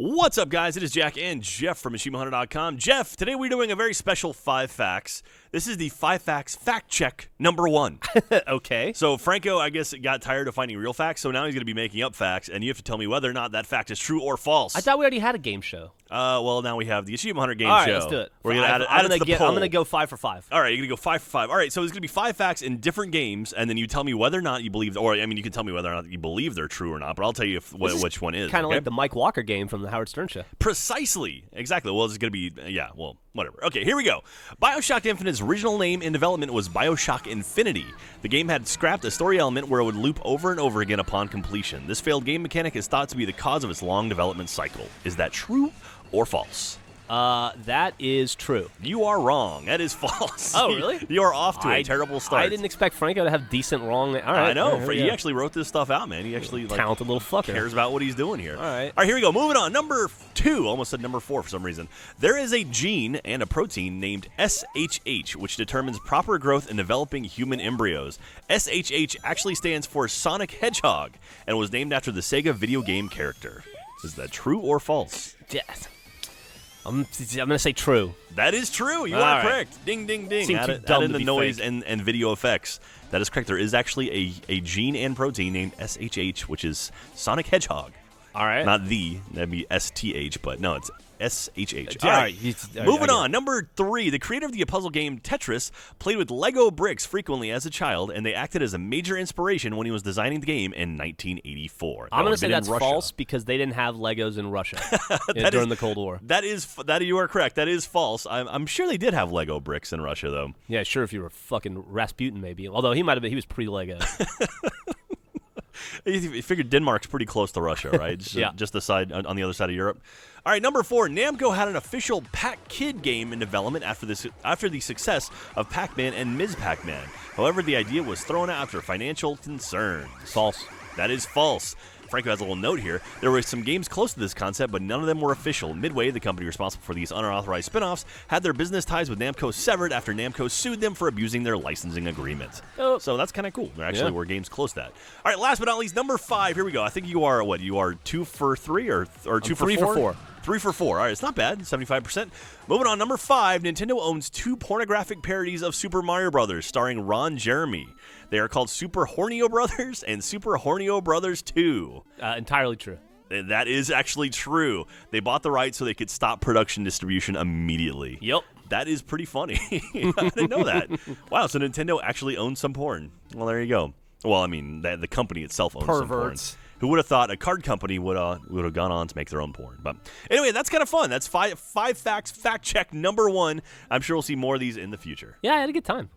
What's up, guys? It is Jack and Jeff from MachineHunter.com. Jeff, today we're doing a very special 5 facts. This is the 5 facts fact check number 1. Okay. So Franco, I guess, got tired of finding real facts, so now he's going to be making up facts, and you have to tell me whether or not that fact is true or false. I thought we already had a game show. Well, now we have the Achievement Hunter game show. All right, let's do it. We're going to add it to the poll. I'm going to go 5 for 5. All right, you're going to go 5 for 5. All right, so there's going to be 5 facts in different games, and then you tell me whether or not you believe, or I mean, you can tell me whether or not you believe they're true or not, but I'll tell you which one is. Kind of like the Mike Walker game from the Howard Stern show. Precisely. Exactly. Well, it's going to be, whatever. Okay, here we go. BioShock Infinite's original name in development was BioShock Infinity. The game had scrapped a story element where it would loop over and over again upon completion. This failed game mechanic is thought to be the cause of its long development cycle. Is that true or false? That is true. You are wrong. That is false. Oh, really? You are off to a terrible start. I didn't expect Franco to have decent wrong. All right. I know. He actually wrote this stuff out, man. He actually talented little fucker. Cares about what he's doing here. All right. All right, here we go. Moving on. Number 2. Almost said number 4 for some reason. There is a gene and a protein named SHH, which determines proper growth in developing human embryos. SHH actually stands for Sonic Hedgehog and was named after the Sega video game character. Is that true or false? Yes. I'm going to say true. That is true. You are correct. Ding, ding, ding. Add in the noise and video effects. That is correct. There is actually a gene and protein named SHH, which is Sonic Hedgehog. All right. Not that'd be STH, but no, it's SHH. All right. Moving on. Number 3. The creator of the puzzle game Tetris played with Lego bricks frequently as a child, and they acted as a major inspiration when he was designing the game in 1984. I'm going to say that's false because they didn't have Legos in Russia during the Cold War. That you are correct. That is false. I'm sure they did have Lego bricks in Russia, though. Yeah, sure. If you were fucking Rasputin, maybe. Although he was pre-Lego. You figured Denmark's pretty close to Russia, right? Just the side on the other side of Europe. All right, number 4. Namco had an official Pac-Kid game in development after the success of Pac-Man and Ms. Pac-Man. However, the idea was thrown out after financial concerns. False. That is false. Franco has a little note here. There were some games close to this concept, but none of them were official. Midway, the company responsible for these unauthorized spin-offs, had their business ties with Namco severed after Namco sued them for abusing their licensing agreement. So that's kind of cool. There actually were games close to that. All right, last but not least, number 5. Here we go. I think you are, You are 2 for 3 or 2 for 4? 3 for 4. 3 for 4. All right, it's not bad. 75%. Moving on, number 5. Nintendo owns 2 pornographic parodies of Super Mario Brothers starring Ron Jeremy. They are called Super Hornio Brothers and Super Hornio Brothers 2. Entirely true. That is actually true. They bought the rights so they could stop production distribution immediately. Yep. That is pretty funny. I didn't know that. Wow, so Nintendo actually owns some porn. Well, there you go. Well, I mean, the company itself owns some porn. Who would have thought a card company would have gone on to make their own porn? But anyway, that's kind of fun. That's 5 facts fact check number 1. I'm sure we'll see more of these in the future. Yeah, I had a good time.